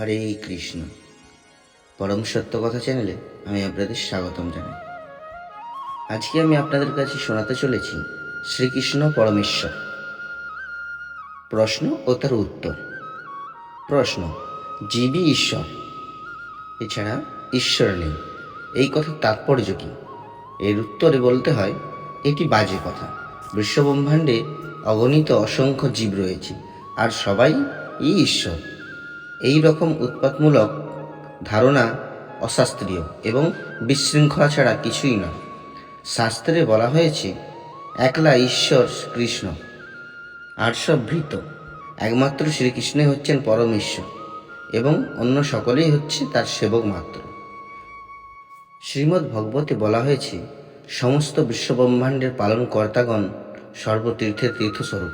হরে কৃষ্ণ। পরম সত্য কথা চ্যানেলে আমি আপনাদের স্বাগতম জানাই। আজকে আমি আপনাদের কাছে শোনাতে চলেছি শ্রীকৃষ্ণ পরমেশ্বর। প্রশ্ন ও তার উত্তর। প্রশ্ন: জীবই ঈশ্বর, এছাড়া ঈশ্বর নেই, এই কথার তাৎপর্য কি? এর উত্তরে বলতে হয়, এটি বাজে কথা। বিশ্বব্রহ্মাণ্ডে অগণিত অসংখ্য জীব রয়েছে, আর সবাই ঈশ্বর। এই রকম উৎপাতমূলক ধারণা অশাস্ত্রীয় এবং বিশৃঙ্খলা ছাড়া কিছুই নয়। শাস্ত্রে বলা হয়েছে, একলা ঈশ্বর কৃষ্ণ, আর সব ভৃত। একমাত্র শ্রীকৃষ্ণই হচ্ছেন পরম ঈশ্বর এবং অন্য সকলেই হচ্ছে তার সেবক মাত্র। শ্রীমদ্ ভগবতে বলা হয়েছে, সমস্ত বিশ্বব্রহ্মাণ্ডের পালনকর্তাগণ সর্বতীর্থের তীর্থস্বরূপ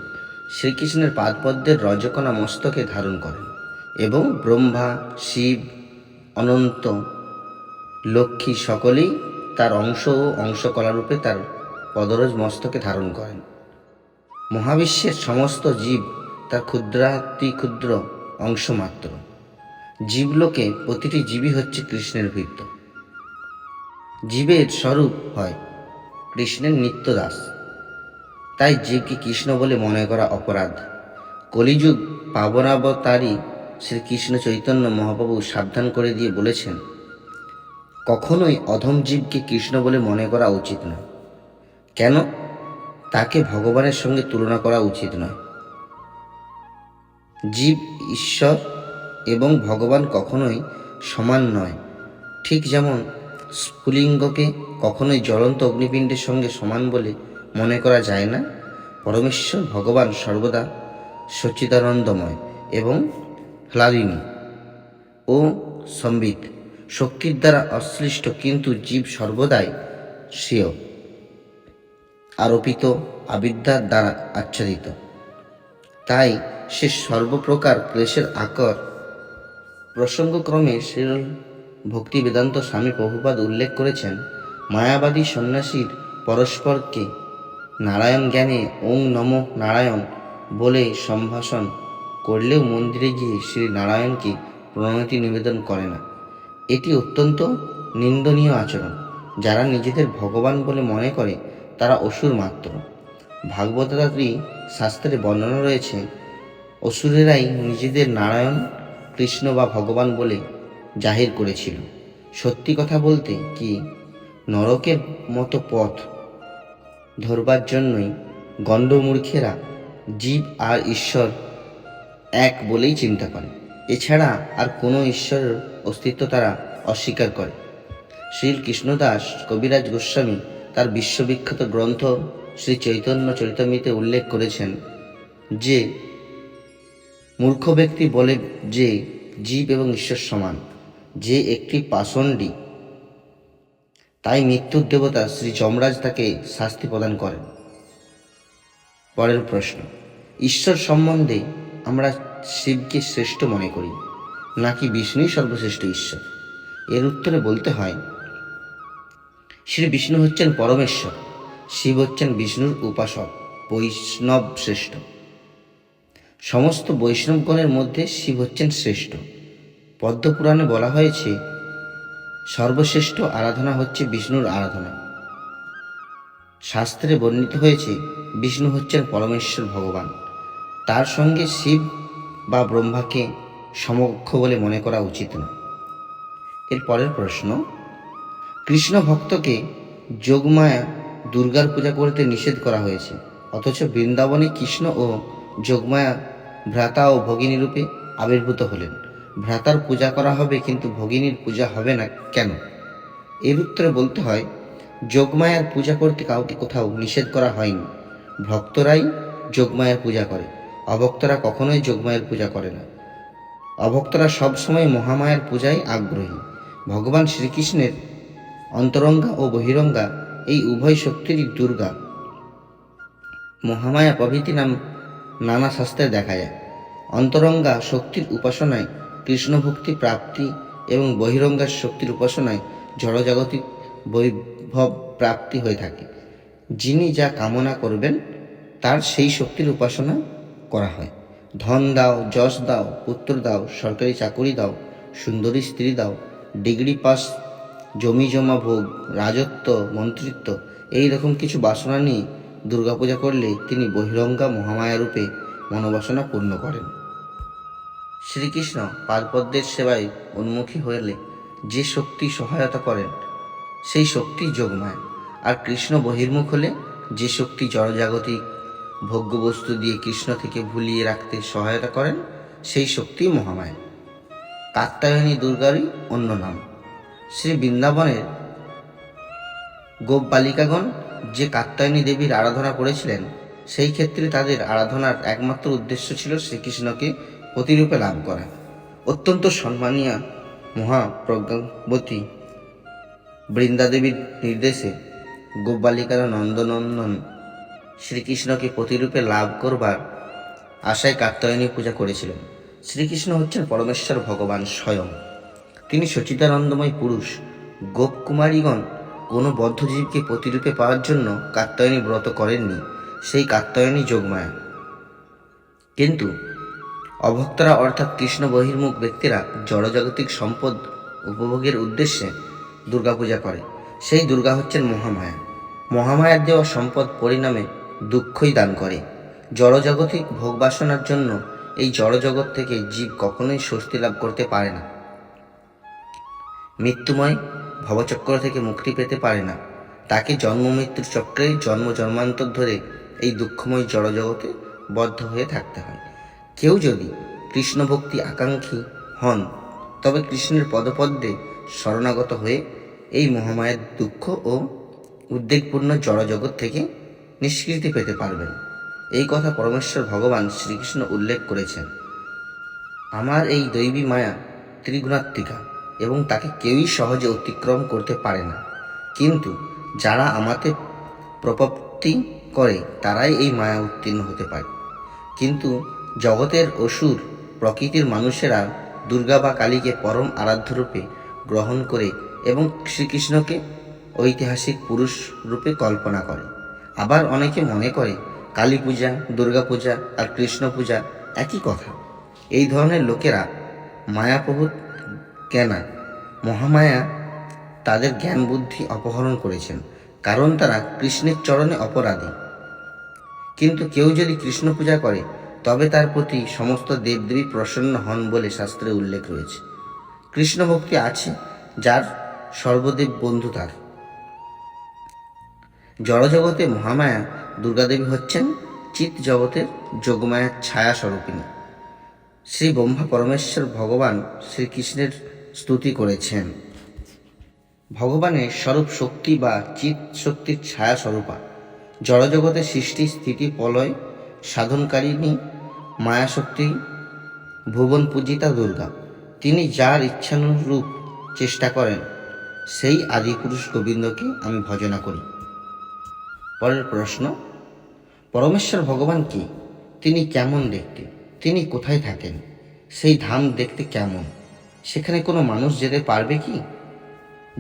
শ্রীকৃষ্ণের পাদপদ্মের রজকণা মস্তকে ধারণ করেন এবং ব্রহ্মা, শিব, অনন্ত, লক্ষ্মী সকলেই তার অংশ ও অংশকলারূপে তার পদরজ মস্তকে ধারণ করেন। মহাবিশ্বের সমস্ত জীব তার ক্ষুদ্রাতি ক্ষুদ্র অংশ মাত্র। জীবলোকে প্রতিটি জীবই হচ্ছে কৃষ্ণের ভৃত্য। জীবের স্বরূপ হয় কৃষ্ণের নিত্যদাস, তাই জীবকে কৃষ্ণ বলে মনে করা অপরাধ। কলিযুগ পাবনাবতারী শ্রীকৃষ্ণ চৈতন্য মহাপ্রভু সাবধান করে দিয়ে বলেছেন, কখনোই অধম জীবকে কৃষ্ণ বলে মনে করা উচিত নয়। কেন? তাকে ভগবানের সঙ্গে তুলনা করা উচিত নয়। জীব, ঈশ্বর এবং ভগবান কখনোই সমান নয়। ঠিক যেমন স্ফুলিঙ্গকে কখনোই জ্বলন্ত অগ্নিপিণ্ডের সঙ্গে সমান বলে মনে করা যায় না, পরমেশ্বর ভগবান সর্বদা সচ্চিদানন্দময় এবং হ্লাদিনী ও সম্বিত শক্তির দ্বারা অশ্লিষ্ট, কিন্তু জীব সর্বদাই শ্রেয় আরোপিত আবিদ্যার দ্বারা আচ্ছাদিত। তাই সে সর্বপ্রকার ক্লেশের আকর। প্রসঙ্গক্রমে শ্রীল ভক্তি বেদান্ত স্বামী প্রভুপাদ উল্লেখ করেছেন, মায়াবাদী সন্ন্যাসীর পরস্পরকে নারায়ণ জ্ঞানে ওং নমঃ নারায়ণ বলে সম্ভাষণ করলেও মন্দিরে গিয়ে শ্রী নারায়ণকে প্রণতি নিবেদন করে না। এটি অত্যন্ত নিন্দনীয় আচরণ। যারা নিজেদের ভগবান বলে মনে করে তারা অসুর মাত্র। ভাগবতাদি শাস্ত্রে বর্ণনা রয়েছে, অসুরেরাই নিজেদের নারায়ণ, কৃষ্ণ বা ভগবান বলে জাহির করেছিল। সত্যি কথা বলতে কি, নরকের মতো পথ ধরবার জন্যই গণ্ডমূর্খেরা জীব আর ঈশ্বর এক বলেই চিন্তা করে। এছাড়া আর কোনো ঈশ্বরের অস্তিত্ব তারা অস্বীকার করে। শ্রী কৃষ্ণদাস কবিরাজ গোস্বামী তার বিশ্ববিখ্যাত গ্রন্থ শ্রী চৈতন্য চরিতামৃতে উল্লেখ করেছেন যে, মূর্খ ব্যক্তি বলে যে জীব এবং ঈশ্বর সমান, যে একটি পাষণ্ডী। তাই মৃত্যুর দেবতা শ্রী যমরাজ তাকে শাস্তি প্রদান করেন। পরের প্রশ্ন: ঈশ্বর সম্বন্ধে আমরা শিবকে শ্রেষ্ঠ মনে করি, নাকি বিষ্ণুই সর্বশ্রেষ্ঠ ঈশ্বর? এর উত্তরে বলতে হয়, শ্রী বিষ্ণু হচ্ছেন পরমেশ্বর, শিব হচ্ছেন বিষ্ণুর উপাসক, বৈষ্ণব শ্রেষ্ঠ। সমস্ত বৈষ্ণবগণের মধ্যে শিব হচ্ছেন শ্রেষ্ঠ। পদ্মপুরাণে বলা হয়েছে, সর্বশ্রেষ্ঠ আরাধনা হচ্ছে বিষ্ণুর আরাধনা। শাস্ত্রে বর্ণিত হয়েছে, বিষ্ণু হচ্ছেন পরমেশ্বর ভগবান। তার সঙ্গে শিব বা ব্রহ্মাকে সমকক্ষ বলে মনে করা উচিত নয়। এর পরের প্রশ্ন: কৃষ্ণ ভক্তকে যোগমায়া দুর্গার পূজা করতে নিষেধ করা হয়েছে, অথচ বৃন্দাবনে কৃষ্ণ ও যোগমায়া ভ্রাতা ও ভগিনী রূপে আবির্ভূত হলেন। ভ্রাতার পূজা করা হবে কিন্তু ভগিনীর পূজা হবে না কেন? এর উত্তরে বলতে হয়, যোগমায়ার পূজা করতে কাউকে কোথাও নিষেধ করা হয়নি। ভক্তরাই যোগমায়ার পূজা করে, অভক্তরা কখনোই যোগমায়ার পূজা করে না। অভক্তরা সবসময় মহামায়ার পূজায় আগ্রহী। ভগবান শ্রীকৃষ্ণের অন্তরঙ্গা ও বহিরঙ্গা এই উভয় শক্তিরই দুর্গা, মহামায়া প্রভৃতি নাম নানা শাস্ত্রে দেখা যায়। অন্তরঙ্গা শক্তির উপাসনায় কৃষ্ণ ভক্তি প্রাপ্তি এবং বহিরঙ্গার শক্তির উপাসনায় জড়জাগতিক বৈভব প্রাপ্তি হয়ে থাকে। যিনি যা কামনা করবেন তার সেই শক্তির উপাসনা করা হয়। ধন দাও, যশ দাও, পুত্র দাও, সরকারি চাকুরি দাও, সুন্দরী স্ত্রী দাও, ডিগ্রি পাস, জমি জমা ভোগ, রাজত্ব, মন্ত্রিত্ব, এই রকম কিছু বাসনা নিয়ে দুর্গাপূজা করলে তিনি বহিরঙ্গা মহামায়া রূপে মনোবাসনা পূর্ণ করেন। শ্রীকৃষ্ণ পাদপদ্মের সেবায় উন্মুখী হলে যে শক্তি সহায়তা করেন সেই শক্তি যোগমায়া, আর কৃষ্ণ বহির্মুখ হলে যে শক্তি জড়জাগতিক ভোগ্যবস্তু দিয়ে কৃষ্ণ থেকে ভুলিয়ে রাখতে সহায়তা করেন সেই শক্তি মহামায়া। কাত্যায়নী দুর্গারই অন্য নাম। শ্রী বৃন্দাবনের গোপ বালিকাগণ যে কাত্যায়নী দেবীর আরাধনা করেছিলেন, সেই ক্ষেত্রে তাদের আরাধনার একমাত্র উদ্দেশ্য ছিল শ্রীকৃষ্ণকে প্রতিরূপে লাভ করা। অত্যন্ত সম্মানীয় মহাপ্রজ্ঞাবতী বৃন্দাদেবীর নির্দেশে গোপ বালিকারা নন্দনন্দন শ্রীকৃষ্ণকে প্রতিরূপে লাভ করবার আশায় কাত্যায়নী পূজা করেছিলেন। শ্রীকৃষ্ণ হচ্ছেন পরমেশ্বর ভগবান স্বয়ং। তিনি সচিদানন্দময় পুরুষ। গোপকুমারীগণ কোনো বদ্ধজীবকে প্রতিরূপে পাওয়ার জন্য কাত্যায়নী ব্রত করেননি, সেই কাত্যায়নী যোগমায়া। কিন্তু অভক্তরা অর্থাৎ কৃষ্ণ বহির্মুখ ব্যক্তিরা জড়জাগতিক সম্পদ উপভোগের উদ্দেশ্যে দুর্গাপূজা করে। সেই দুর্গা হচ্ছেন মহামায়া। মহামায়ার দেওয়া সম্পদ পরিণামে দুঃখই দান করে। জড়জাগতিক ভোগবাসনার জন্য এই জড়জগৎ থেকে জীব কখনোই স্বস্তি লাভ করতে পারে না, মৃত্যুময় ভবচক্র থেকে মুক্তি পেতে পারে না। তাকে জন্ম মৃত্যুর চক্রে জন্ম জন্মান্তর ধরে এই দুঃখময় জড়জগতে বদ্ধ হয়ে থাকতে হয়। কেউ যদি কৃষ্ণ ভক্তি আকাঙ্ক্ষী হন, তবে কৃষ্ণের পদপদ্মে শরণাগত হয়ে এই মহামায়ের দুঃখ ও উদ্বেগপূর্ণ জড়জগৎ থেকে নিষ্কৃতি পেতে পারবেন। এই কথা পরমেশ্বর ভগবান শ্রীকৃষ্ণ উল্লেখ করেছেন। আমার এই দৈবী মায়া ত্রিগুণাত্মিকা এবং তাকে কেউই সহজে অতিক্রম করতে পারে না। কিন্তু যারা আমাতে প্রপত্তি করে তারাই এই মায়া উত্তীর্ণ হতে পারে। কিন্তু জগতের অসুর প্রকৃতির মানুষেরা দুর্গা বা কালীকে পরম আরাধ্যরূপে গ্রহণ করে এবং শ্রীকৃষ্ণকে ঐতিহাসিক পুরুষ রূপে কল্পনা করে। আবার অনেকে মনে করে কালী পূজা, দুর্গা পূজা আর কৃষ্ণ পূজা একই কথা। এই ধরনের লোকেরা মায়াপ্রভূত জ্ঞানা মহামায়া তাদের জ্ঞান বুদ্ধি অপহরণ করেছেন, কারণ তারা কৃষ্ণের চরণে অপরাধী। কিন্তু কেউ যদি কৃষ্ণ পূজা করে তবে তার প্রতি সমস্ত দেবদেবী প্রসন্ন হন বলে শাস্ত্রে উল্লেখ রয়েছে। কৃষ্ণ ভক্তি আছে যার সর্বদেব বন্ধু তার। জড়জগতে মহামায়া দুর্গাদেবী হচ্ছেন চিৎ জগতের যোগমায়ার ছায়া স্বরূপিণী। শ্রী ব্রহ্মা পরমেশ্বর ভগবান শ্রীকৃষ্ণের স্তুতি করেছেন। ভগবানের স্বরূপ শক্তি বা চিৎ শক্তির ছায়া স্বরূপা, জড়জগতের সৃষ্টি স্থিতি প্রলয় সাধনকারিণী মায়াশক্তি ভুবন পূজিতা দুর্গা। তিনি যার ইচ্ছানুরূপ চেষ্টা করেন সেই আদিপুরুষ গোবিন্দকে আমি ভজনা করি। পরের প্রশ্ন, পরমেশ্বর ভগবান কি? তিনি কেমন দেখতে? তিনি কোথায় থাকেন? সেই ধাম দেখতে কেমন? সেখানে কোনো মানুষ যেতে পারবে কি?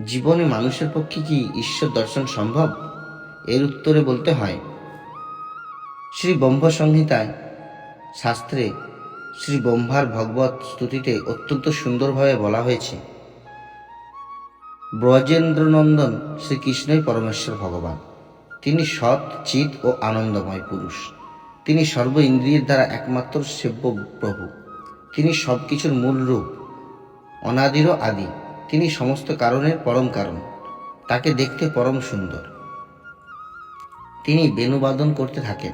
জীবনে মানুষের পক্ষে কি ঈশ্বর দর্শন সম্ভব? এর উত্তরে বলতে হয়, শ্রী ব্রহ্ম সংহিতায় শাস্ত্রে শ্রী ব্রহ্মার ভগবত স্তুতিতে অত্যন্ত সুন্দরভাবে বলা হয়েছে, ব্রজেন্দ্রনন্দন শ্রীকৃষ্ণই পরমেশ্বর ভগবান। তিনি সৎ, চিৎ ও আনন্দময় পুরুষ। তিনি সর্ব ইন্দ্রিয়ের দ্বারা একমাত্র সেব্য প্রভু। তিনি সব কিছুর মূল রূপ, অনাদিরও আদি। তিনি সমস্ত কারণের পরম কারণ। তাকে দেখতে পরম সুন্দর। তিনি বেণুবাদন করতে থাকেন।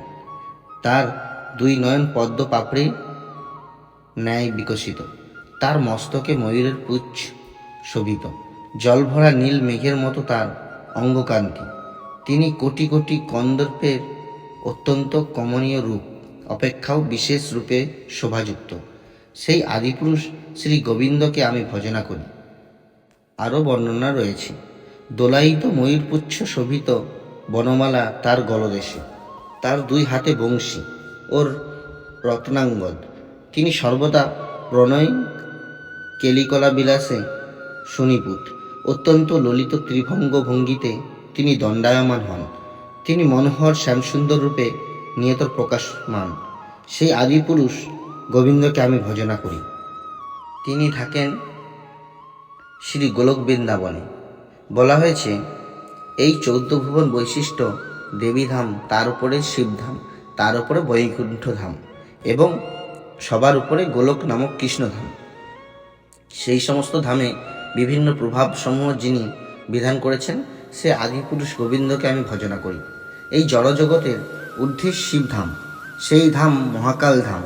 তার দুই নয়ন পদ্ম পাপড়ির ন্যায় বিকশিত। তার মস্তকে ময়ূরের পুচ্ছ শোভিত। জলভরা নীল মেঘের মতো তার অঙ্গকান্তি। তিনি কোটি কোটি কন্দর্পের অত্যন্ত কমনীয় রূপ অপেক্ষাও বিশেষ রূপে শোভাযুক্ত। সেই আদিপুরুষ শ্রী গোবিন্দকে আমি ভজনা করি। আরও বর্ণনা রয়েছে, দোলায়িত ময়ূরপুচ্ছ শোভিত বনমালা তার গলদেশে। তার দুই হাতে বংশী ওর রত্নাঙ্গদ। তিনি সর্বদা প্রণয় কেলিকলা বিলাসে সুনিপুত। অত্যন্ত ললিত ত্রিভঙ্গ ভঙ্গিতে তিনি দণ্ডায়মান হন। তিনি মনোহর শ্যামসুন্দর রূপে নিয়ত প্রকাশমান। সেই আদিপুরুষ গোবিন্দকে আমি ভজনা করি। তিনি থাকেন শ্রী গোলক বৃন্দাবনে। বলা হয়েছে এই 14 ভুবন বৈশিষ্ট্য দেবীধাম, তার উপরে শিবধাম, তার উপরে বৈকুণ্ঠ ধাম এবং সবার উপরে গোলক নামক কৃষ্ণধাম। সেই সমস্ত ধামে বিভিন্ন প্রভাবসমূহ যিনি বিধান করেছেন, সে আদিপুরুষ গোবিন্দকে আমি ভজনা করি। এই জড়জগতের ঊর্ধ্বে শিবধাম, সেই ধাম মহাকাল ধাম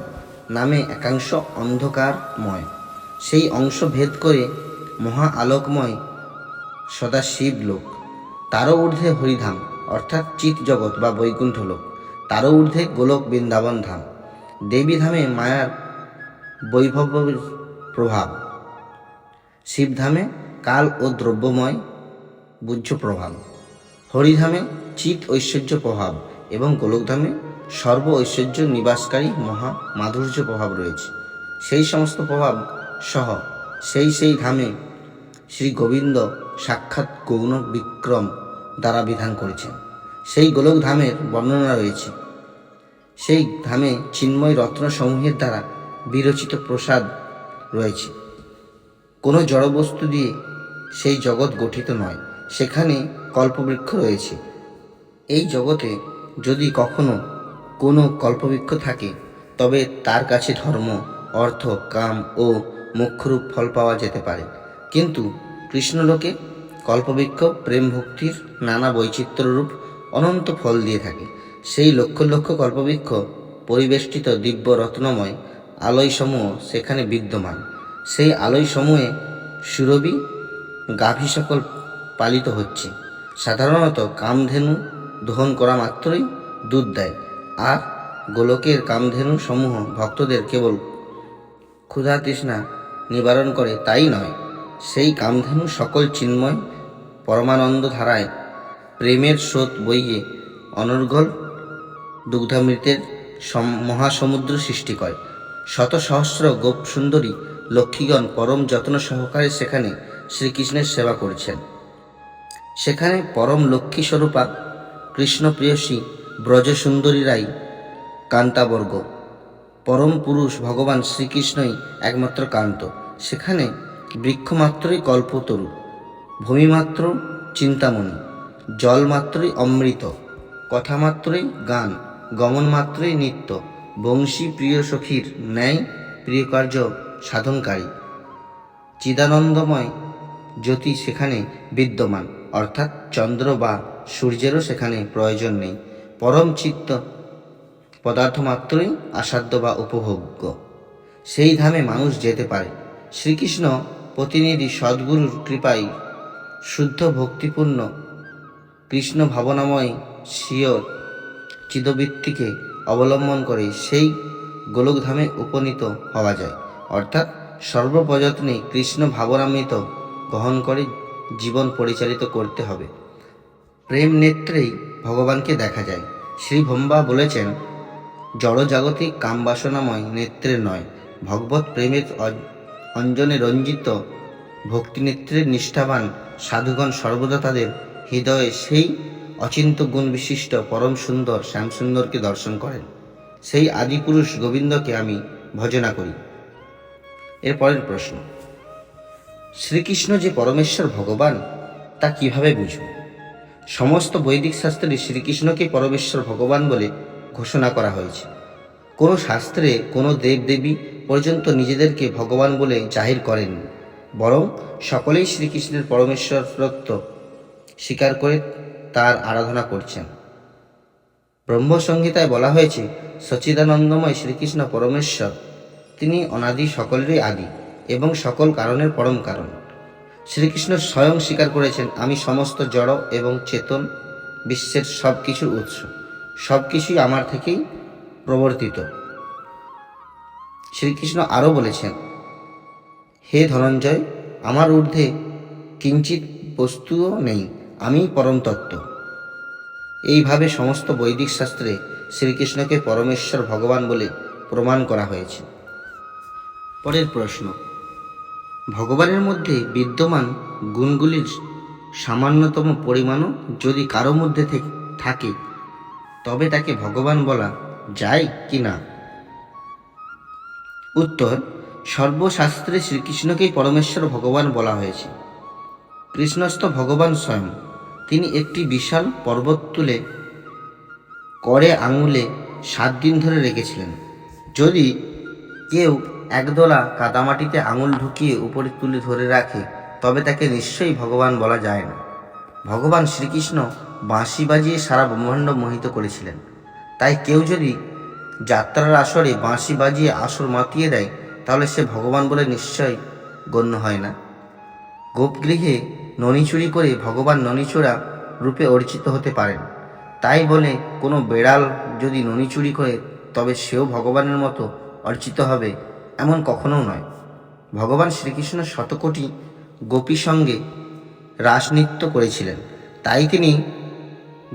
নামে একাংশ অন্ধকারময়, সেই অংশ ভেদ করে মহা আলোকময় সদাশিব লোক। তারও ঊর্ধ্বে হরিধাম অর্থাৎ চিৎ জগৎ বা বৈকুণ্ঠ লোক, তারও ঊর্ধ্বে গোলক বৃন্দাবন ধাম। দেবীধামে মায়ার বৈভবের প্রভাব, শিবধামে কাল ও দ্রব্যময় বুজ্জ প্রভাব, হরিধামে চিৎ ঐশ্বর্য প্রভাব এবং গোলকধামে সর্ব ঐশ্বর্য নিবাসকারী মহা মাধুর্য প্রভাব রয়েছে। সেই সমস্ত প্রভাব সহ সেই ধামে শ্রী গোবিন্দ সাক্ষাৎ গৌণ বিক্রম দ্বারা বিধান করেছেন। সেই গোলক ধামের বর্ণনা রয়েছে। সেই ধামে চিন্ময় রত্নসমূহের দ্বারা বিরচিত প্রসাদ রয়েছে। কোনো জড়বস্তু দিয়ে সেই জগৎ গঠিত নয়, সেখানে কল্পবৃক্ষ রয়েছে। এই জগতে যদি কখনো কোনো কল্পবৃক্ষ থাকে, তবে তার কাছে ধর্ম, অর্থ, কাম ও মোক্ষরূপ ফল পাওয়া যেতে পারে। কিন্তু কৃষ্ণলোকে কল্পবৃক্ষ প্রেম ভক্তির নানা বৈচিত্র্যরূপ অনন্ত ফল দিয়ে থাকে। সেই লক্ষ লক্ষ কল্পবৃক্ষ পরিবেষ্টিত দিব্য রত্নময় আলয়সমূহ সেখানে বিদ্যমান। সেই আলয়সমূহে সুরভি গাভী সকল পালিত হচ্ছে। সাধারণত কামধেনু দহন করা মাত্রই দুধ দেয়, আর গোলকের কামধেনু সমূহ ভক্তদের কেবল ক্ষুধা তৃষ্ণা নিবারণ করে তাই নয়, সেই কামধেনু সকল চিন্ময় পরমানন্দ ধারায় প্রেমের স্রোত বইয়ে অনর্গল দুগ্ধামৃতের মহাসমুদ্র সৃষ্টি করে। শত সহস্র গোপ সুন্দরী লক্ষ্মীগণ পরম যত্ন সহকারে সেখানে শ্রীকৃষ্ণের সেবা করেছেন। সেখানে পরম লক্ষ্মী স্বরূপা কৃষ্ণপ্রেয়সী ব্রজসুন্দরীরাই কান্তাবর্গ। পরম পুরুষ ভগবান শ্রীকৃষ্ণই একমাত্র কান্ত। সেখানে বৃক্ষমাত্রই কল্পতরু, ভূমিমাত্র চিন্তামণি, জলমাত্রই অমৃত, কথামাত্রই গান, গমনমাত্রই নিত্য, বংশী প্রিয় সখীর ন্যায় প্রিয়কার্য সাধনকারী। চিদানন্দময় জ্যোতি সেখানে বিদ্যমান, অর্থাৎ চন্দ্র বা সূর্যেরও সেখানে প্রয়োজন নেই। পরম চিত্ত পদার্থ মাত্রই আসাধ্য বা উপভোগ্য। সেই ধামে মানুষ যেতে পারে। শ্রীকৃষ্ণ প্রতিনিধি সদ্গুরুর কৃপায় শুদ্ধ ভক্তিপূর্ণ কৃষ্ণ ভাবনাময় স্বীয় চিদবৃত্তিকে অবলম্বন করে সেই গোলকধামে উপনীত হওয়া যায়। অর্থাৎ সর্বপ্রযত্নে কৃষ্ণ ভাবনামৃত গ্রহণ করে জীবন পরিচালিত করতে হবে। প্রেম নেত্রেই ভগবানকে দেখা যায়। শ্রী ভম্বা বলেছেন, জড়জাগতিক কামবাসনাময় নেত্রে নয়, ভগবৎ প্রেমের অঞ্জনে রঞ্জিত ভক্তিনেত্রের নিষ্ঠাবান সাধুগণ সর্বদা তাদের হৃদয়ে সেই অচিন্ত গুণ বিশিষ্ট পরম সুন্দর শ্যামসুন্দরকে দর্শন করেন। সেই আদিপুরুষ গোবিন্দকে আমি ভজনা করি। এর পরের প্রশ্ন, শ্রীকৃষ্ণ যে পরমেশ্বর ভগবান তা কিভাবে বুঝব? সমস্ত বৈদিক শাস্ত্রে শ্রীকৃষ্ণকে পরমেশ্বর ভগবান বলে ঘোষণা করা হয়েছে। কোনো শাস্ত্রে কোনো দেবদেবী পর্যন্ত নিজেদেরকে ভগবান বলে জাহির করেননি, বরং সকলেই শ্রীকৃষ্ণের পরমেশ্বরত্ব স্বীকার করে তার আরাধনা করছেন। ব্রহ্মসংহিতায় বলা হয়েছে, সচ্চিদানন্দময় শ্রীকৃষ্ণ পরমেশ্বর, তিনি অনাদি, সকলেরই আদি এবং সকল কারণের পরম কারণ। শ্রীকৃষ্ণ স্বয়ং স্বীকার করেছেন, আমি সমস্ত জড় এবং চেতন বিশ্বের সব কিছুর উৎস, সব কিছুই আমার থেকেই প্রবর্তিত। শ্রীকৃষ্ণ আরও বলেছেন, হে ধনঞ্জয়, আমার ঊর্ধ্বে কিঞ্চিত বস্তুও নেই, আমি পরম তত্ত্ব। এইভাবে সমস্ত বৈদিক শাস্ত্রে শ্রীকৃষ্ণকে পরমেশ্বর ভগবান বলে প্রমাণ করা হয়েছে। পরের প্রশ্ন, ভগবানের মধ্যে বিদ্যমান গুণগুলির সামান্যতম পরিমাণও যদি কারো মধ্যে থাকে, তবে তাকে ভগবান বলা যায় কি না? উত্তর: সর্বশাস্ত্রে শ্রীকৃষ্ণকেই পরমেশ্বর ভগবান বলা হয়েছে। কৃষ্ণস্থ ভগবান স্বয়ং। তিনি একটি বিশাল পর্বত তুলে করে আঙুলে 7 দিন ধরে রেখেছিলেন। যদি কেউ একদলা কাদামাটিতে আঙুল ঢুকিয়ে উপরে তুলে ধরে রাখে তবে তাকে নিশ্চয়ই ভগবান বলা যায় না। ভগবান শ্রীকৃষ্ণ বাঁশি বাজিয়ে সারা ব্রহ্মাণ্ড মোহিত করেছিলেন। তাই কেউ যদি যাত্রার আসরে বাঁশি বাজিয়ে আসর মাতিয়ে দেয় তাহলে সে ভগবান বলে নিশ্চয় গণ্য হয় না। গোপগৃহে ননি চুরি করে ভগবান ননিচোরা রূপে অর্চিত হতে পারেন। তাই বলে কোনো বেড়াল যদি ননি চুরি করে তবে সেও ভগবানের মতো অর্চিত হবে এমন কখনো নয়। ভগবান শ্রীকৃষ্ণ শতকোটি গোপী সঙ্গে রাসনৃত্য করেছিলেন, তাই তিনি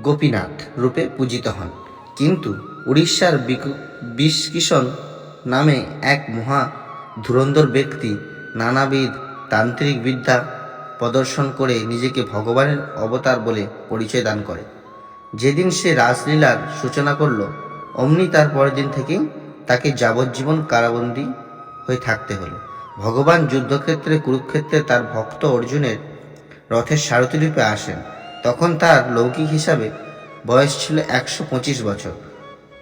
গোপীনাথ রূপে পূজিত হন। কিন্তু উড়িষ্যার বিষকিষণ নামে এক মহা ধুরন্ধর ব্যক্তি নানাবিধ তান্ত্রিক বিদ্যা প্রদর্শন করে নিজেকে ভগবানের অবতার বলে পরিচয় দান করে। যেদিন সে রাসলীলার সূচনা করল অমনি তার পরের দিন থেকেই তাকে যাবজ্জীবন কারাবন্দী হয়ে থাকতে হলো। ভগবান যুদ্ধক্ষেত্রে কুরুক্ষেত্রে তার ভক্ত অর্জুনের রথের সারথি রূপে আসেন। তখন তার লৌকিক হিসাবে বয়স ছিল 125 বছর।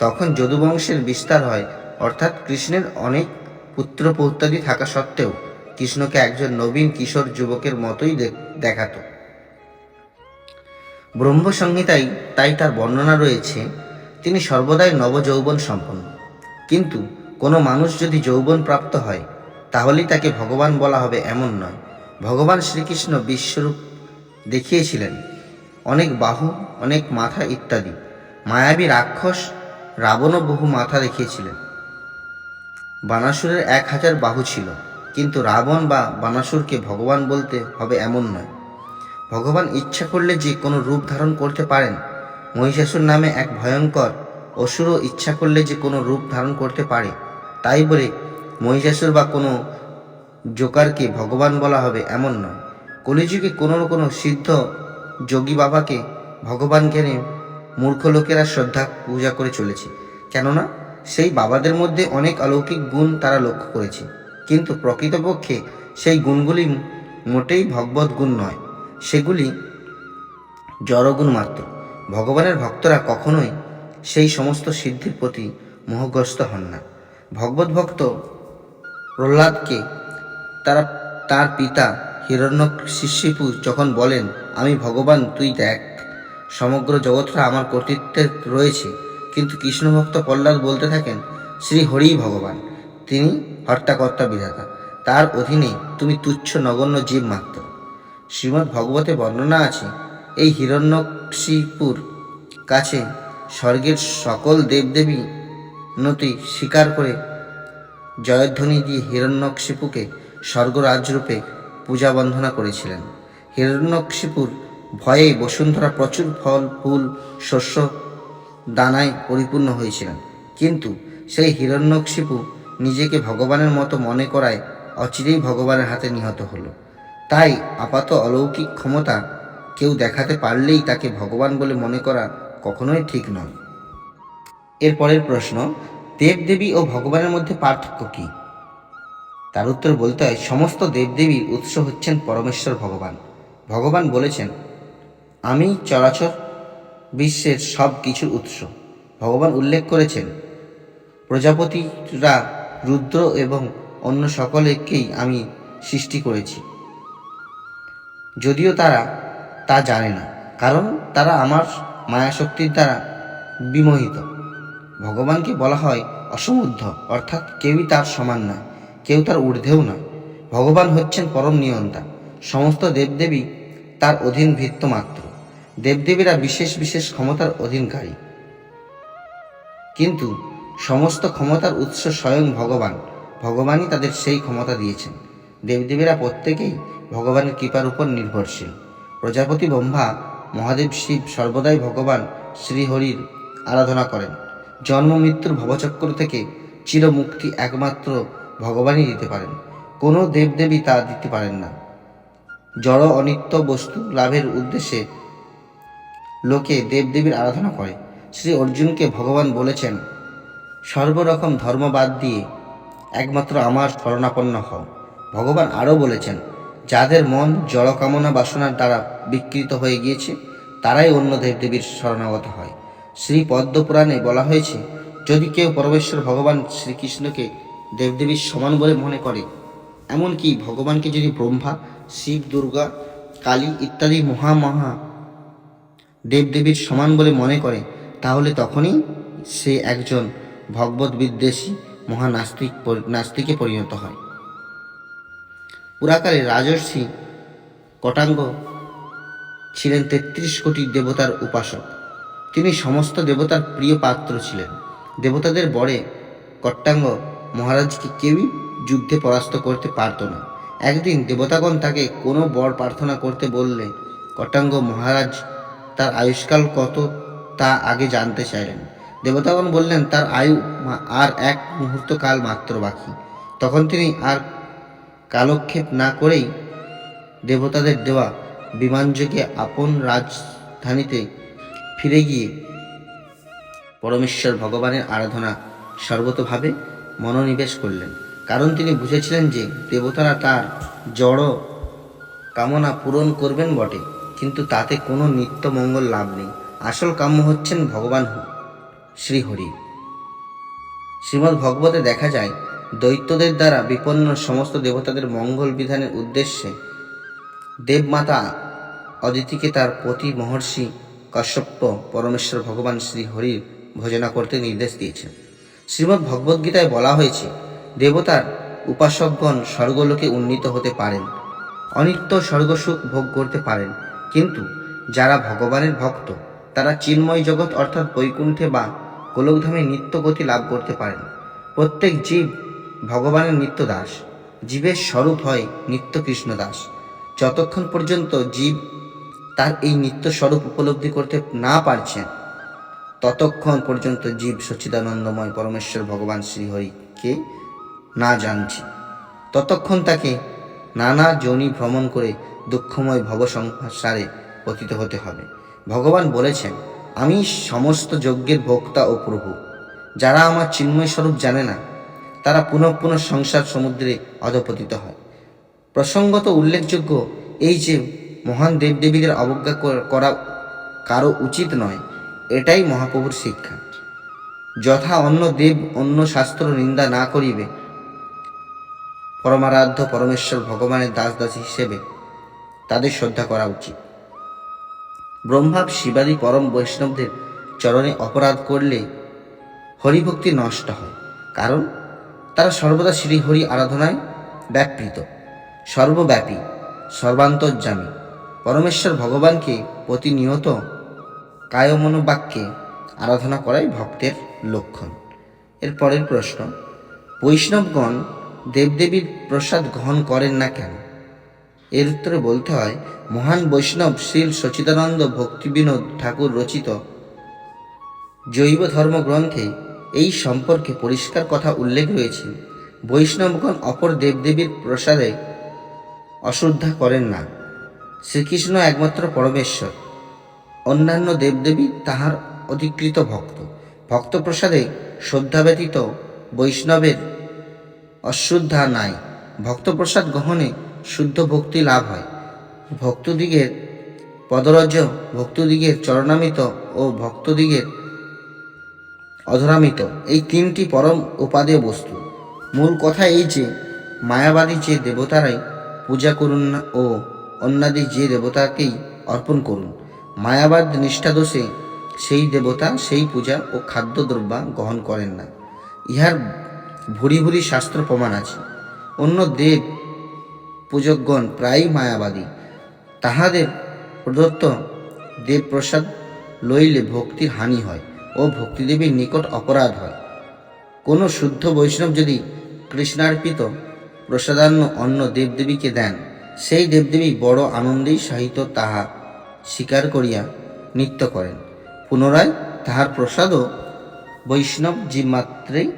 তখন যদুবংশের বিস্তার হয়, অর্থাৎ কৃষ্ণের অনেক পুত্র পৌত্রাদি থাকা সত্ত্বেও কৃষ্ণকে একজন নবীন কিশোর যুবকের মতোই দেখাত। ব্রহ্মসংহিতায় তাই তার বর্ণনা রয়েছে, তিনি সর্বদাই নবযৌবন সম্পন্ন। কিন্তু কোনো মানুষ যদি যৌবন প্রাপ্ত হয় তাহলেই তাকে ভগবান বলা হবে এমন নয়। ভগবান শ্রীকৃষ্ণ বিশ্বরূপ দেখিয়েছিলেন, অনেক বাহু, অনেক মাথা ইত্যাদি। মায়াবী রাক্ষস রাবণও বহু মাথা দেখিয়েছিলেন। বানাসুরের 1000 বাহু ছিল, কিন্তু রাবণ বা বানাসুরকে ভগবান বলতে হবে এমন নয়। ভগবান ইচ্ছা করলে যে কোনো রূপ ধারণ করতে পারেন। মহিষাসুর নামে এক ভয়ঙ্কর অসুরও ইচ্ছা করলে যে কোনো রূপ ধারণ করতে পারে। তাই বলে মহিষাসুর বা কোনো জোকারকে ভগবান বলা হবে এমন নয়। কলিযুগে কোনো সিদ্ধ যোগী বাবাকে ভগবান জ্ঞানে মূর্খ লোকেরা শ্রদ্ধা পূজা করে চলেছে, কেননা সেই বাবাদের মধ্যে অনেক অলৌকিক গুণ তারা লক্ষ্য করেছে। কিন্তু প্রকৃতপক্ষে সেই গুণগুলি মোটেই ভগবত গুণ নয়, সেগুলি জড়গুণ মাত্র। ভগবানের ভক্তরা কখনোই সেই সমস্ত সিদ্ধির প্রতি মোহগ্রস্ত হন না। ভগবত ভক্ত প্রহ্লাদকে তার পিতা হিরণ্যকশিপু যখন বলেন, আমি ভগবান, তুই দেখ, সমগ্র জগৎটা আমার কর্তৃত্বে রয়েছে, কিন্তু কৃষ্ণভক্ত প্রহ্লাদ বলতে থাকেন, শ্রী হরিই ভগবান, তিনি হর্তাকর্তা বিধাতা, তার অধীনে তুমি তুচ্ছ নগণ্য জীব মাত্র। শ্রীমদ্ ভগবতে বর্ণনা আছে, এই হিরণ্যকশিপুর কাছে স্বর্গের সকল দেবদেবী নতি স্বীকার করে জয়ধ্বনি দিয়ে হিরণ্যকশিপুকে স্বর্গরাজরূপে পূজা বন্দনা করেছিলেন। হিরণ্যকশিপুর ভয়ে বসুন্ধরা প্রচুর ফল ফুল শস্য দানায় পরিপূর্ণ হয়েছিলেন, কিন্তু সেই হিরণ্যকশিপু নিজেকে ভগবানের মতো মনে করায় অচিরেই ভগবানের হাতে নিহত হলো। তাই আপাত অলৌকিক ক্ষমতা কেউ দেখাতে পারলেই তাকে ভগবান বলে মনে করা কখনোই ঠিক নয়। এর পরের প্রশ্ন, দেবদেবী ও ভগবানের মধ্যে পার্থক্য কী? তার উত্তর বলতে হয়, সমস্ত দেবদেবীর উৎস হচ্ছেন পরমেশ্বর ভগবান। ভগবান বলেছেন, আমি চরাচর বিশ্বের সব কিছুর উৎস। ভগবান উল্লেখ করেছেন, প্রজাপতিরা, রুদ্র এবং অন্য সকলকেই আমি সৃষ্টি করেছি, যদিও তারা তা জানে না, কারণ তারা আমার মায়াশক্তির দ্বারা বিমোহিত। ভগবানকে বলা হয় অসমুদ্ধ, অর্থাৎ কেউই তার সমান নয়, কেউ তার ঊর্ধ্বেও নয়। ভগবান হচ্ছেন পরম নিয়ন্তা, সমস্ত দেবদেবী তার অধীন ভৃত্য মাত্র। দেবদেবীরা বিশেষ বিশেষ ক্ষমতার অধীনকারী, কিন্তু সমস্ত ক্ষমতার উৎস স্বয়ং ভগবান। ভগবানই তাদের সেই ক্ষমতা দিয়েছেন। দেবদেবীরা প্রত্যেকেই ভগবানের কৃপার উপর নির্ভরশীল। প্রজাপতি ব্রহ্মা, মহাদেব শিব সর্বদাই ভগবান শ্রীহরির আরাধনা করেন। জন্ম মৃত্যুর ভবচক্র থেকে চিরমুক্তি একমাত্র ভগবানই দিতে পারেন, কোনো দেবদেবী তা দিতে পারেন না। জড় অনিত্য বস্তু লাভের উদ্দেশ্যে লোকে দেবদেবীর আরাধনা করে। শ্রী অর্জুনকে ভগবান বলেছেন, সর্বরকম ধর্ম বাদ দিয়ে একমাত্র আমার শরণাপন্ন হও। ভগবান আরও বলেছেন, যাদের মন জড়কামনা বাসনার দ্বারা বিকৃত হয়ে গিয়েছে তারাই অন্য দেবদেবীর শরণাগত হয়। শ্রী পদ্ম পুরাণে বলা হয়েছে, যদি কেউ পরমেশ্বর ভগবান শ্রীকৃষ্ণকে দেবদেবীর সমান বলে মনে করে, এমনকি ভগবানকে যদি ব্রহ্মা, শিব, দুর্গা, কালী ইত্যাদি মহা দেবদেবীর সমান বলে মনে করে, তাহলে তখনই সে একজন ভগবত বিদ্বেষী নাস্তিকে পরিণত হয়। পুরাকালে রাজর্ষি কটাঙ্গ ছিলেন ৩৩ কোটি দেবতার উপাসক। তিনি সমস্ত দেবতার প্রিয় পাত্র ছিলেন। দেবতাদের বরে কট্টাঙ্গ মহারাজকে কেউই যুদ্ধে পরাস্ত করতে পারত না। একদিন দেবতাগণ তাকে কোনো বর প্রার্থনা করতে বললে কট্টাঙ্গ মহারাজ তার আয়ুষ্কাল কত তা আগে জানতে চাইলেন। দেবতাগণ বললেন তার আয়ু আর ১ মুহূর্ত কাল মাত্র বাকি। তখন তিনি আর কালক্ষেপ না করেই দেবতাদের দেওয়া বিমানযোগে আপন রাজধানীতে ফিরে গিয়ে পরমেশ্বর ভগবানের আরাধনা সর্বতোভাবে মনোনিবেশ করলেন। কারণ তিনি বুঝেছিলেন যে দেবতারা তার জড় কামনা পূরণ করবেন বটে, কিন্তু তাতে কোনো নিত্য মঙ্গল লাভ নেই। আসল কাম্য হচ্ছেন ভগবান শ্রীহরি। শ্রীমদ্ ভগবতে দেখা যায়, দৈত্যদের দ্বারা বিপন্ন সমস্ত দেবতাদের মঙ্গল বিধানের উদ্দেশ্যে দেবমাতা অদিতিকে তার পতি মহর্ষি কশ্যপ পরমেশ্বর ভগবান শ্রীহরির ভজনা করতে নির্দেশ দিয়েছেন। শ্রীমদ্ ভগবদ্গীতায় বলা হয়েছে, দেবতার উপাসকগণ স্বর্গলোকে উন্নীত হতে পারেন, অনিত্য স্বর্গসুখ ভোগ করতে পারেন, কিন্তু যারা ভগবানের ভক্ত তারা চিন্ময় জগৎ অর্থাৎ বৈকুণ্ঠে বা গোলকধামে নিত্য গতি লাভ করতে পারেন। প্রত্যেক জীব ভগবানের নিত্য দাস। জীবের স্বরূপ হয় নিত্য কৃষ্ণ দাস। যতক্ষণ পর্যন্ত জীব তার এই নিত্য স্বরূপ উপলব্ধি করতে না পারছেন, ততক্ষণ পর্যন্ত জীব সচ্চিদানন্দময় পরমেশ্বর ভগবান শ্রীহরিকে না জানছে, ততক্ষণ তাকে নানা যোনি ভ্রমণ করে দুঃখময় ভব সংসারে পতিত হতে হবে। ভগবান বলেছেন, আমি সমস্ত যজ্ঞের ভোক্তা ও প্রভু। যারা আমার চিন্ময় স্বরূপ জানে না, তারা পুনঃ পুনঃ সংসার সমুদ্রে অধপতিত হয়। প্রসঙ্গত উল্লেখযোগ্য এই যে মহান দেবদেবীদের অবজ্ঞা করা কারো উচিত নয়, এটাই মহাপ্রভুর শিক্ষা। যথা অন্য দেব অন্য শাস্ত্র নিন্দা না করিবে, পরমারাধ্য পরমেশ্বর ভগবানের দাস দাসী হিসেবে তাদের শ্রদ্ধা করা উচিত। ব্রহ্মা শিবাদি পরম বৈষ্ণবদের চরণে অপরাধ করলে হরিভক্তি নষ্ট হয়, কারণ তারা সর্বদা শ্রীহরি আরাধনায় ব্যাপৃত। সর্বব্যাপী সর্বান্তর্যামী পরমেশ্বর ভগবানকে প্রতিনিয়ত কায়মনোবাক্যে আরাধনা করাই ভক্তের লক্ষণ। এর পরের প্রশ্ন, বৈষ্ণবগণ দেবদেবীর প্রসাদ গ্রহণ করেন না কেন? এর উত্তরে বলতে হয়, মহান বৈষ্ণব শ্রীল সচ্চিদানন্দ ভক্তিবিনোদ ঠাকুর রচিত জৈব ধর্ম গ্রন্থে এই সম্পর্কে পরিষ্কার কথা উল্লেখ রয়েছে। বৈষ্ণবগণ অপর দেবদেবীর প্রসাদে অশ্রদ্ধা করেন না। শ্রীকৃষ্ণ একমাত্র পরমেশ্বর, অন্যান্য দেবদেবী তাহার অধিকৃত ভক্ত। ভক্ত প্রসাদে শ্রদ্ধা ব্যতীত বৈষ্ণবের অশ্রদ্ধা নাই। ভক্ত প্রসাদ গ্রহণে শুদ্ধ ভক্তি লাভ হয়। ভক্তদিগের পদরজ, ভক্তদিগের চরণামিত ও ভক্তদিগের অধরামিত, এই 3টি পরম উপাদেয় বস্তু। মূল কথা এই যে, মায়াবাদী যে দেবতারাই পূজা করুন না ও অন্যাদি যে দেবতাকেই অর্পণ করুন, মায়াবাদ নিষ্ঠাদোষে সেই দেবতা সেই পূজা ও খাদ্যদ্রব্য গ্রহণ করেন না। ইহার ভুরি ভুরি শাস্ত্র প্রমাণ আছে। অন্য দেব পূজকগণ প্রায়ই মায়াবাদী। তাহাদের প্রদত্ত দেবপ্রসাদ লইলে ভক্তির হানি হয় ও ভক্তিদেবীর নিকট অপরাধ হয়। কোনো শুদ্ধ বৈষ্ণব যদি কৃষ্ণার্পিত প্রসাদান্ন অন্য দেবদেবীকে দেন, সেই দেবদেবী বড় আনন্দেই সহিত তাহা স্বীকার করিয়া নৃত্য করেন। পুনরায় তাহার প্রসাদও বৈষ্ণব জীবমাত্রেই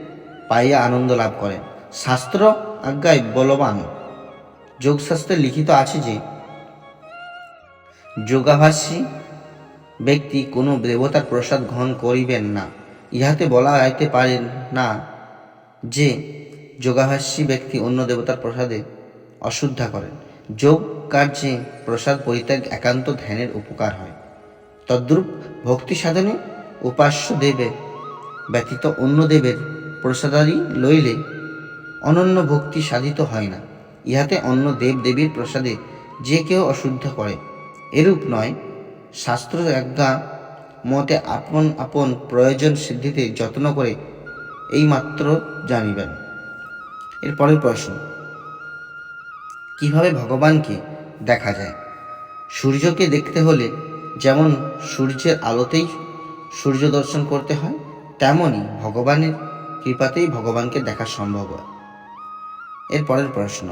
পাইয়া আনন্দ লাভ করেন। শাস্ত্র আজ্ঞায় বলবান। যোগশাস্ত্রে লিখিত আছে যে, যোগাভাসী ব্যক্তি কোনো দেবতার প্রসাদ গ্রহণ করিবেন না। ইহাতে বলা যাইতে পারে না যে যোগাভাসী ব্যক্তি অন্য দেবতার প্রসাদে অশুদ্ধা করেন। যোগ কার্যে প্রসাদ পরিত্যাগ একান্ত ধ্যানের উপকার হয়। তদ্রূপ ভক্তি সাধনে উপাস্য দেবে ব্যতীত অন্য দেবের প্রসাদাদি লইলে অনন্য ভক্তি সাধিত হয় না। ইহাতে অন্য দেব দেবীর প্রসাদে যে কেউ অশুদ্ধ করে এরূপ নয়। শাস্ত্র আজ্ঞা মতে আপন আপন প্রয়োজন সিদ্ধিতে যত্ন করে এই মাত্র জানিবেন। এর পরের প্রশ্ন, কিভাবে ভগবানকে দেখা যায়? সূর্যকে দেখতে হলে যেমন সূর্যের আলোতেই সূর্য দর্শন করতে হয়, তেমনি ভগবানের কৃপাতেই ভগবানকে দেখা সম্ভব হয়। এর পরের প্রশ্ন,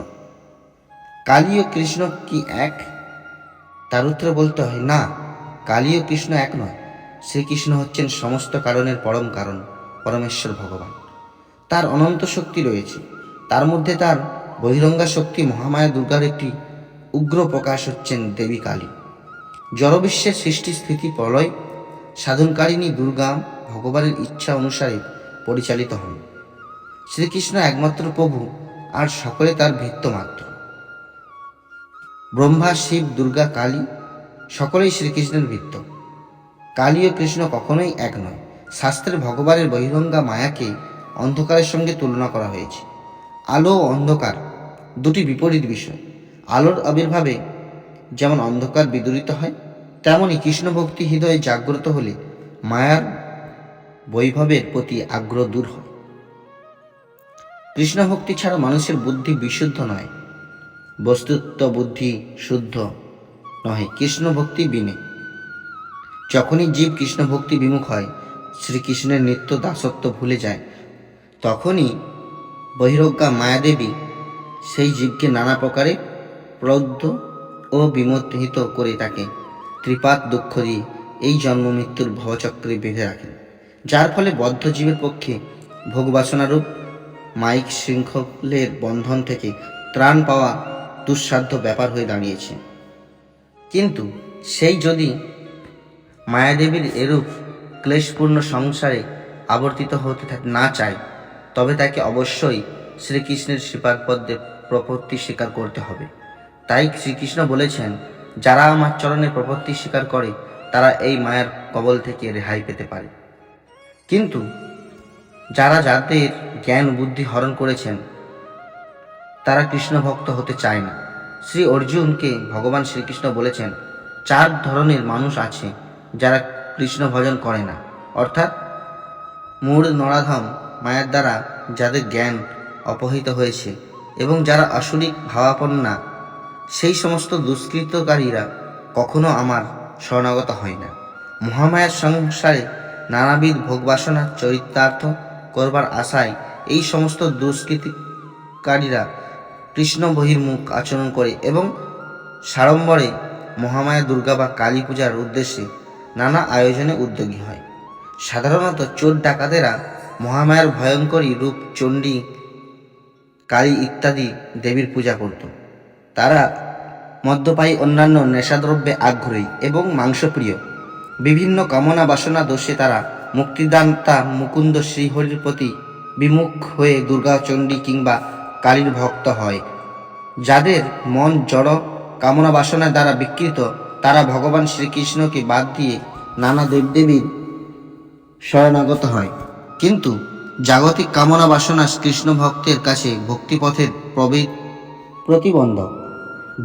কালী ও কৃষ্ণ কি এক? তার উত্তরে বলতে হয় না, কালী ও কৃষ্ণ এক নয়। শ্রীকৃষ্ণ হচ্ছেন সমস্ত কারণের পরম কারণ, পরমেশ্বর ভগবান। তার অনন্ত শক্তি রয়েছে। তার মধ্যে তার বহিরঙ্গা শক্তি মহামায়া দুর্গার একটি উগ্র প্রকাশ হচ্ছেন দেবী কালী। জড়বিশ্বের সৃষ্টি স্থিতি প্রলয় সাধনকারিণী দুর্গা ভগবানের ইচ্ছা অনুসারে পরিচালিত হন। শ্রীকৃষ্ণ একমাত্র প্রভু, আর সকলে তার ভৃত্য মাত্র। ব্রহ্মা, শিব, দুর্গা, কালী সকলেই শ্রীকৃষ্ণের ভৃত্য। কালী ও কৃষ্ণ কখনোই এক নয়। শাস্ত্রে ভগবানের বহিরঙ্গা মায়াকে অন্ধকারের সঙ্গে তুলনা করা হয়েছে। আলো ও অন্ধকার দুটি বিপরীত বিষয়। আলোর আবির্ভাবে যেমন অন্ধকার বিদূরিত হয়, তেমনি কৃষ্ণ ভক্তি হৃদয়ে জাগ্রত হলে মায়ার বৈভবের প্রতি আগ্রহ দূর হয়। কৃষ্ণ ভক্তি ছাড়া মানুষের বুদ্ধি বিশুদ্ধ নয়। বস্তুত বুদ্ধি শুদ্ধ নহে কৃষ্ণ ভক্তি বিনে। যখনই জীব কৃষ্ণ ভক্তি বিমুখ হয়, শ্রীকৃষ্ণের নিত্য দাসত্ব ভুলে যায়, তখনই বহিরজ্ঞা মায়াদেবী সেই জীবকে নানা প্রকারে প্রলব্ধ ও বিমোহিত করে তাকে ত্রিপাত দুঃখ দিয়ে এই জন্ম মৃত্যুর ভবচক্রে বেঁধে রাখেন, যার ফলে বদ্ধ জীবের পক্ষে ভোগবাসনারূপ মায়িক শৃঙ্খলের বন্ধন থেকে ত্রাণ পাওয়া দুঃসাধ্য ব্যাপার হয়ে দাঁড়িয়েছে। কিন্তু সেই যদি মায়াদেবীর এরূপ ক্লেশপূর্ণ সংসারে আবর্তিত হতে না চায়, তবে তাকে অবশ্যই শ্রীকৃষ্ণের শ্রীপাদ পদ্মে প্রপত্তি স্বীকার করতে হবে। তাই শ্রীকৃষ্ণ বলেছেন, যারা আমার চরণে প্রপত্তি স্বীকার করে তারা এই মায়ার কবল থেকে রেহাই পেতে পারে। কিন্তু যাদের জ্ঞান বুদ্ধি হরণ করেছেন, তারা কৃষ্ণ ভক্ত হতে চায় না। শ্রী অর্জুনকে ভগবান শ্রীকৃষ্ণ বলেছেন, 4 ধরনের মানুষ আছে যারা কৃষ্ণ ভজন করে না, অর্থাৎ মূঢ় নরাধম মায়ার দ্বারা যাদের জ্ঞান অপহৃত হয়েছে এবং যারা আসরিক ভাবাপন্না, সেই সমস্ত দুষ্কৃতকারীরা কখনো আমার শরণাগত হয় না। মহামায়ার সংসারে নানাবিধ ভোগবাসনা চরিতার্থ করবার আশায় এই সমস্ত দুষ্কৃতিকারীরা কৃষ্ণ বহির্মুখ আচরণ করে এবং সাড়ম্বরে মহামায়া দুর্গা বা কালী পূজার উদ্দেশ্যে নানা আয়োজনে উদ্যোগী হয়। সাধারণত চোর ডাকাতেরা মহামায়ার ভয়ঙ্করী রূপ চণ্ডী, কালী ইত্যাদি দেবীর পূজা করত। তারা মদ্যপায়ী, অন্যান্য নেশাদ্রব্যে আগ্রহী এবং মাংসপ্রিয়। বিভিন্ন কামনা বাসনা দোষে তারা মুক্তিদাতা মুকুন্দ শ্রীহরির প্রতি বিমুখ হয়ে দুর্গা, চণ্ডী কিংবা কালীর ভক্ত হয়। যাদের মন জড় কামনা বাসনা দ্বারা বিকৃত, তারা ভগবান শ্রীকৃষ্ণকে বাদ দিয়ে নানা দেবদেবীর শরণাগত হয়। কিন্তু জাগতিক কামনা বাসনা কৃষ্ণ ভক্তের কাছে ভক্তিপথের প্রতিবন্ধক।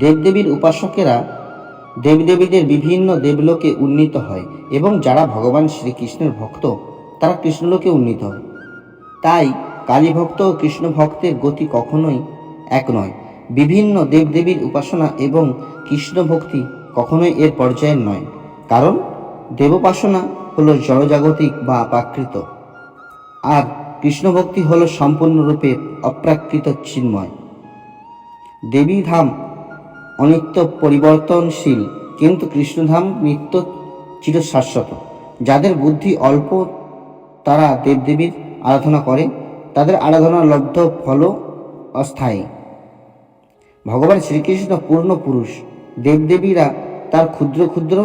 দেবদেবীর উপাসকেরা দেবদেবীদের বিভিন্ন দেবলোকে উন্নীত হয় এবং যারা ভগবান শ্রীকৃষ্ণের ভক্ত তারা কৃষ্ণলোকে উন্নীত হয়। তাই কালী ভক্ত ও কৃষ্ণ ভক্তের গতি কখনোই এক নয়। বিভিন্ন দেবদেবীর উপাসনা এবং কৃষ্ণ ভক্তি কখনোই এর পর্যায়ের নয়, কারণ দেবোপাসনা হলো জড়জাগতিক বা প্রাকৃত, আর কৃষ্ণ ভক্তি হলো সম্পূর্ণরূপে অপ্রাকৃত চিন্ময়। দেবী ধাম অনিত্য পরিবর্তনশীল, কিন্তু কৃষ্ণধাম নিত্য চিরশাশ্বত। যাদের বুদ্ধি অল্প তারা দেবদেবীর আরাধনা করে, তাদের আরাধনা লব্ধ ফল অস্থায়ী। ভগবান শ্রীকৃষ্ণ পূর্ণ পুরুষ, দেবদেবীরা তার ক্ষুদ্র ক্ষুদ্র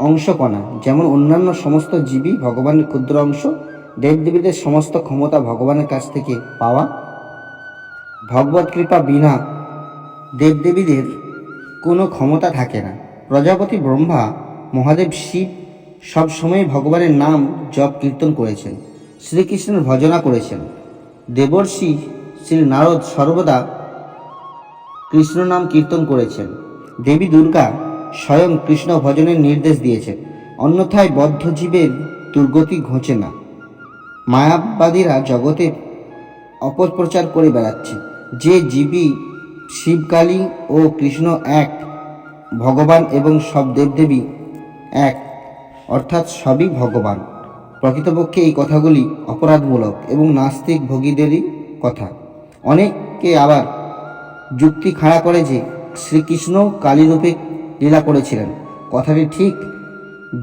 অংশকণা। যেমন অন্যান্য সমস্ত জীবী ভগবানের ক্ষুদ্র অংশ, দেবদেবীদের সমস্ত ক্ষমতা ভগবানের কাছ থেকে পাওয়া। ভগবত কৃপা বিনা দেবদেবীদের কোনো ক্ষমতা থাকে না। প্রজাপতি ব্রহ্মা, মহাদেব শিব সব সময় ভগবানের নাম জপ কীর্তন করেছেন, শ্রীকৃষ্ণের ভজনা করেছেন। দেবর্ষি শ্রী নারদ সর্বদা কৃষ্ণ নাম কীর্তন করেছেন। দেবী দুর্গা স্বয়ং কৃষ্ণ ভজনের নির্দেশ দিয়েছেন, অন্যথায় বদ্ধ জীবের দুর্গতি ঘোচে না। মায়াবাদীরা জগতে অপপ্রচার করে বেড়াচ্ছে যে জীবী শিবকালী ও কৃষ্ণ এক, ভগবান এবং সব দেবদেবী এক, অর্থাৎ সবই ভগবান। প্রকৃতপক্ষে এই কথাগুলি অপরাধমূলক এবং নাস্তিক ভোগীদেরই কথা। অনেকে আবার যুক্তি খাড়া করে যে শ্রীকৃষ্ণ কালীরূপে লীলা করেছিলেন। কথাটি ঠিক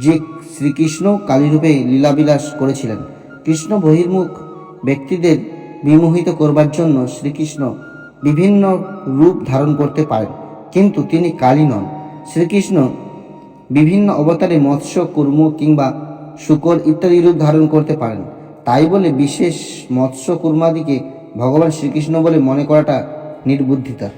যে শ্রীকৃষ্ণ কালীরূপে লীলাবিলাস করেছিলেন। কৃষ্ণ বহির্মুখ ব্যক্তিদের বিমোহিত করবার জন্য শ্রীকৃষ্ণ বিভিন্ন রূপ ধারণ করতে পারেন, কিন্তু তিনি কালী নন। শ্রীকৃষ্ণ বিভিন্ন অবতারে মৎস্য, কুর্ম কিংবা শূকর ইত্যাদি রূপ ধারণ করতে পারেন। তাই বলে বিশেষ মৎস্য কুর্মাদিকে ভগবান শ্রীকৃষ্ণ বলে মনে করাটা নির্বুদ্ধিতা।